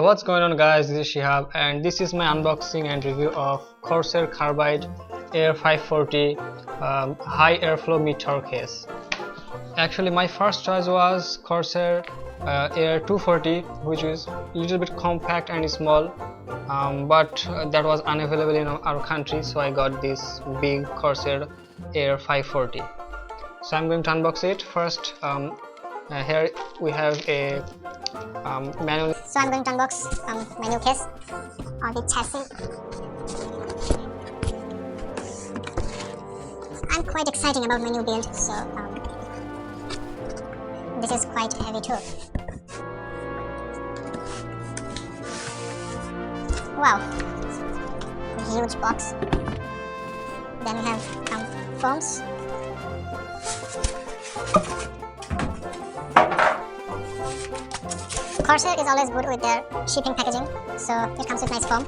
What's going on guys, this is Shihab and this is my unboxing and review of Corsair Carbide Air 540 high airflow mid-tower case. Actually my first choice was Corsair Air 240, which is a little bit compact and small, but that was unavailable in our country, so I got this big Corsair Air 540. So I'm going to unbox it first. Here we have a manual. So I'm going to unbox my new case or the chassis. I'm quite excited about my new build, so this is quite heavy too. Wow, huge box. Then we have foams. Corsair is always good with their shipping packaging, so it comes with nice foam.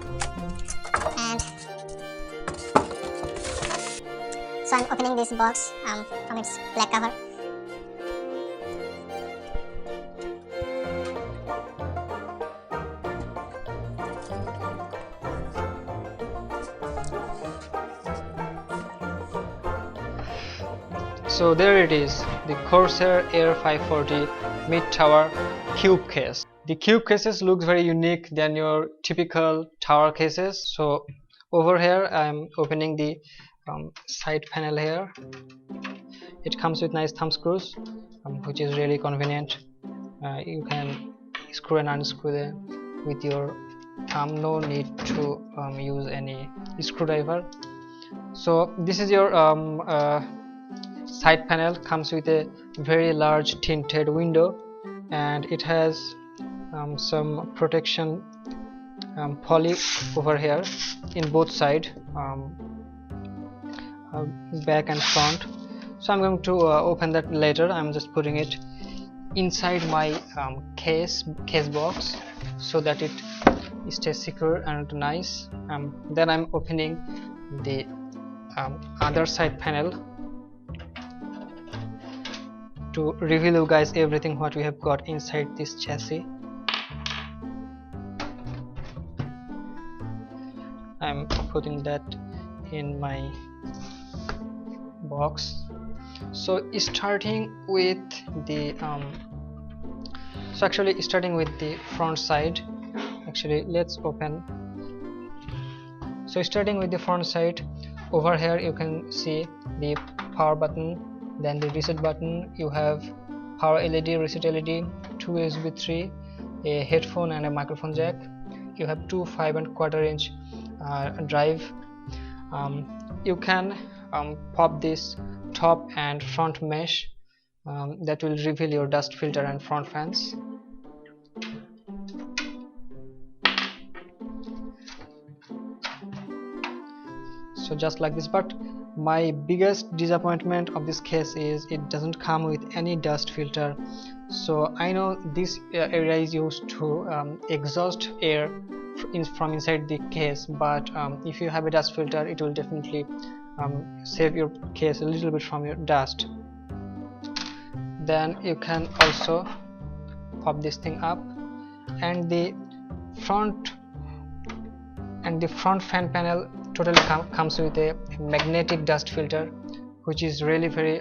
And so I'm opening this box from its black cover. So there it is, the Corsair Air 540 mid-tower cube case. The cube cases look very unique than your typical tower cases. So over here I'm opening the side panel here. It comes with nice thumb screws, which is really convenient. You can screw and unscrew them with your thumb, no need to use any screwdriver. So this is your side panel. Comes with a very large tinted window, and it has some protection poly over here in both sides, back and front. So I'm going to open that later. I'm just putting it inside my case box so that it stays secure and nice. Then I'm opening the other side panel to reveal you guys everything what we have got inside this chassis. I'm putting that in my box. So starting with the starting with the front side. Actually, let's open. So starting with the front side, over here you can see the power button, then the reset button. You have power LED, reset LED, 2 USB 3, a headphone and a microphone jack. You have two 5¼ inch drive. You can pop this top and front mesh that will reveal your dust filter and front fans. So just like this, but my biggest disappointment of this case is it doesn't come with any dust filter. So I know this area is used to exhaust air from inside the case, but if you have a dust filter, it will definitely save your case a little bit from your dust. Then you can also pop this thing up, and the front fan panel totally comes with a magnetic dust filter, which is really very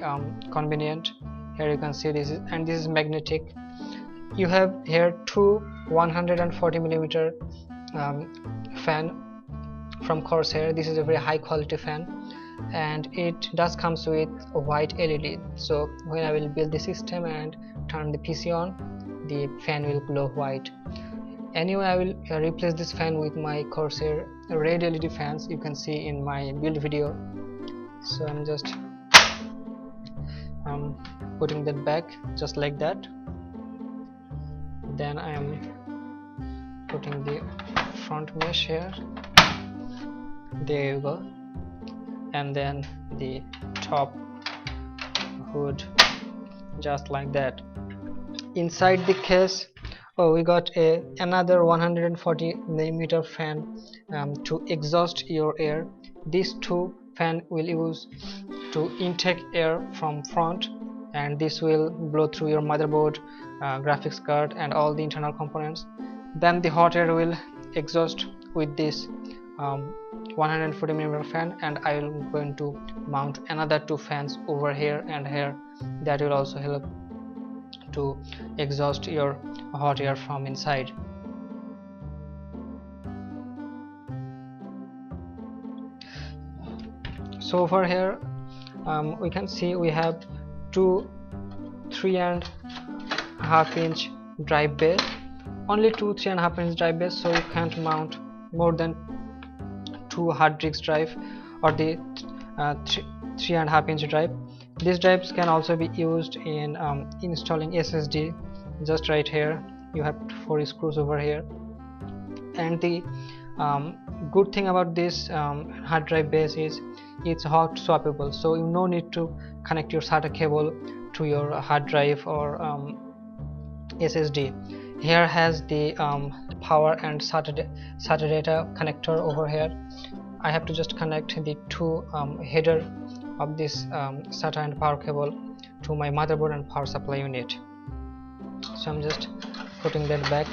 convenient. Here you can see this is magnetic. You have here two 140mm fan from Corsair. This is a very high quality fan, and it does comes with a white LED. So when I will build the system and turn the PC on, the fan will glow white. Anyway, I will replace this fan with my Corsair red LED fans, you can see in my build video. So I'm just putting that back just like that. Then I am putting the front mesh here. There you go. And then the top hood just like that. Inside the case, we got another 140mm fan to exhaust your air. These two fan will use to intake air from front, and this will blow through your motherboard, graphics card and all the internal components. Then the hot air will exhaust with this 140mm fan, and I am going to mount another 2 fans over here and here. That will also help to exhaust your hot air from inside. So over here we can see we have 2 3.5 inch drive bays, only 2 3.5 inch drive bays, so you can't mount more than 2 hard disk drive or the 3.5 inch drive. These drives can also be used in installing SSD. Just right here you have 4 screws over here, and the good thing about this hard drive base is it's hot swappable, so you no need to connect your SATA cable to your hard drive or SSD. Here has the power and SATA data connector over here. I have to just connect the 2 header of this SATA and power cable to my motherboard and power supply unit. So I'm just putting that back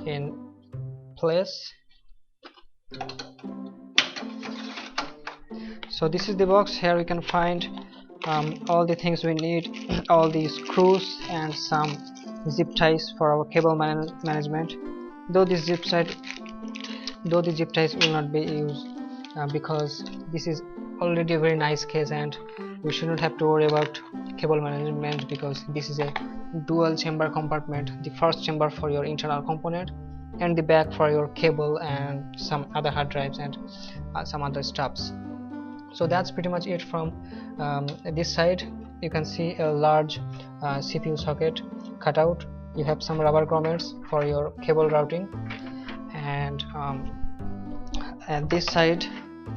in place. So this is the box. Here we can find all the things we need, all the screws and some zip ties for our cable management. Though the zip ties will not be used because this is already a very nice case, and we should not have to worry about cable management because this is a dual chamber compartment, the first chamber for your internal component and the back for your cable and some other hard drives and some other stuffs. So that's pretty much it from this side. You can see a large CPU socket cut out. You have some rubber grommets for your cable routing, and at this side,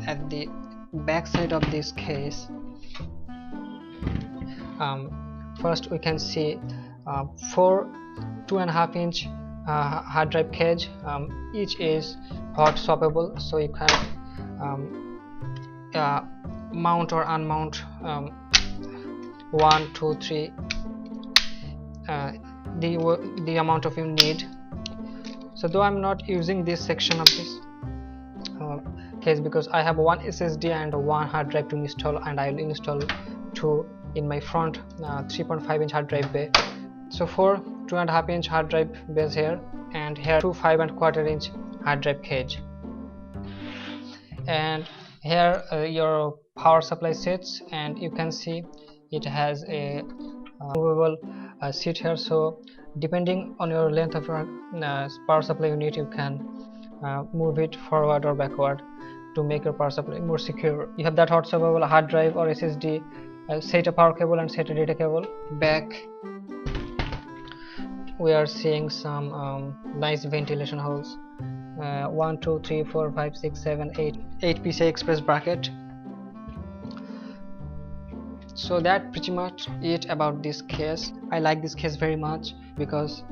at the back side of this case, first we can see 4 2.5 inch hard drive cage. Each is hot swappable, so you can mount or unmount 1 2 3 the amount of you need. So though I'm not using this section of this case because I have 1 SSD and 1 hard drive to install, and I will install 2 in my front 3.5 inch hard drive bay. So 4 2.5 inch hard drive bays here, and here 2 5.25 inch hard drive cage, and here your power supply sits, and you can see it has a movable seat here. So depending on your length of your power supply unit, you can move it forward or backward to make your power supply more secure. You have that hot swappable hard drive or SSD, SATA power cable and SATA data cable. Back we are seeing some nice ventilation holes, 1 2 3 4 5 6 7 8 PCI Express bracket. So that pretty much it about this case. I like this case very much because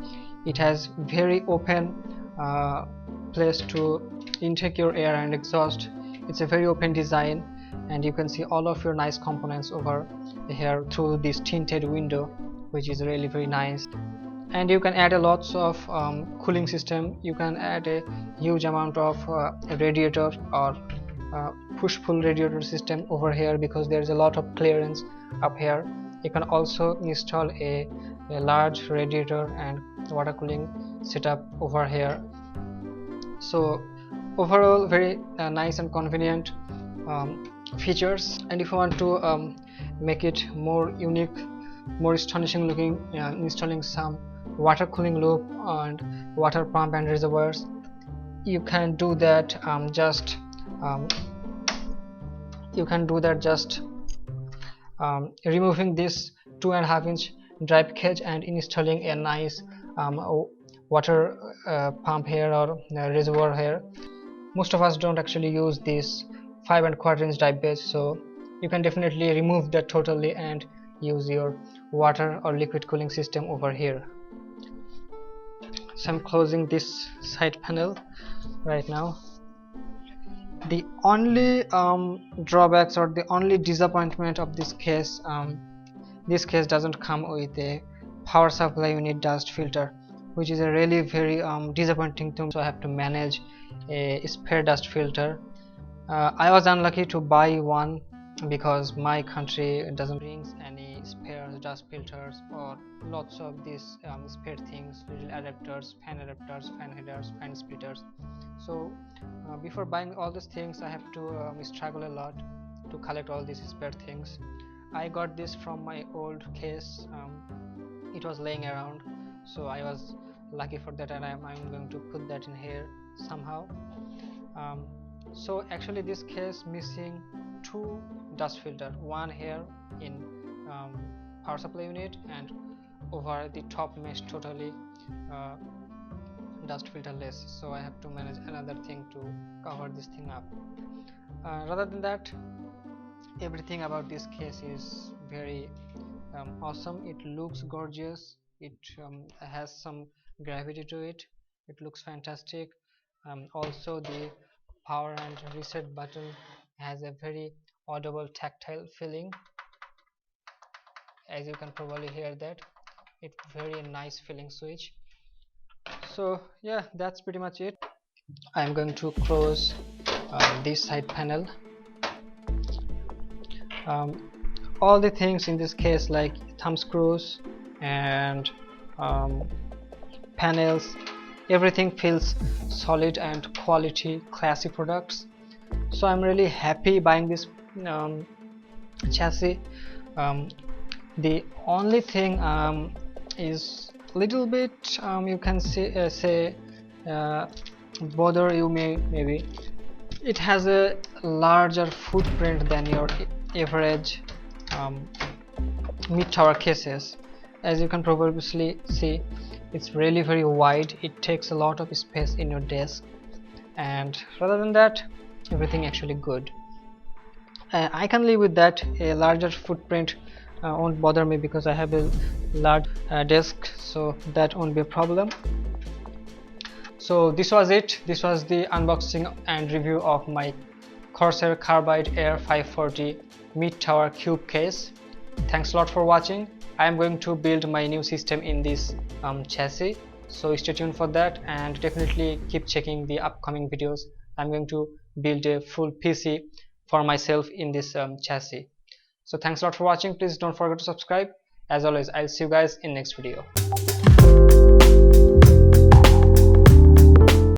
it has very open place to intake your air and exhaust. It's a very open design, and you can see all of your nice components over here through this tinted window, which is really very nice. And you can add a lots of cooling system. You can add a huge amount of radiator or push-pull radiator system over here because there is a lot of clearance up here. You can also install a large radiator and water cooling setup over here. So overall very nice and convenient features. And if you want to make it more unique, more astonishing looking, installing some water cooling loop and water pump and reservoirs, you can do that just removing this 2.5 inch drive cage and installing a nice water pump here or reservoir here. Most of us don't actually use this 5.25 inch drive base, so you can definitely remove that totally and use your water or liquid cooling system over here. So I'm closing this side panel right now. The only drawbacks or the only disappointment of this case doesn't come with a power supply unit dust filter. which is a really very disappointing thing. So I have to manage a spare dust filter. I was unlucky to buy one because my country doesn't bring any spare dust filters or lots of these spare things, little adapters, fan headers, fan splitters. So before buying all these things, I have to struggle a lot to collect all these spare things. I got this from my old case. It was laying around, so I was lucky for that, and I'm going to put that in here somehow. So actually this case missing two dust filter, one here in power supply unit, and over the top mesh totally dust filter less, so I have to manage another thing to cover this thing up. Rather than that, everything about this case is very awesome. It looks gorgeous, it has some gravity to it, it looks fantastic. Also the power and reset button has a very audible tactile feeling, as you can probably hear that. It's very nice feeling switch. So yeah, that's pretty much it. I'm going to close this side panel. All the things in this case like thumb screws and panels, everything feels solid and quality, classy products. So I'm really happy buying this chassis. The only thing is little bit you can say bother you maybe. It has a larger footprint than your average mid-tower cases. As you can probably see, it's really very wide. It takes a lot of space in your desk, and rather than that, everything actually good. I can live with that. A larger footprint won't bother me because I have a large desk, so that won't be a problem. So this was it. This was the unboxing and review of my Corsair Carbide Air 540 mid-tower cube case. Thanks a lot for watching. I am going to build my new system in this chassis, so stay tuned for that, and definitely keep checking the upcoming videos. I'm going to build a full PC for myself in this chassis. So thanks a lot for watching. Please don't forget to subscribe. As always, I'll see you guys in next video.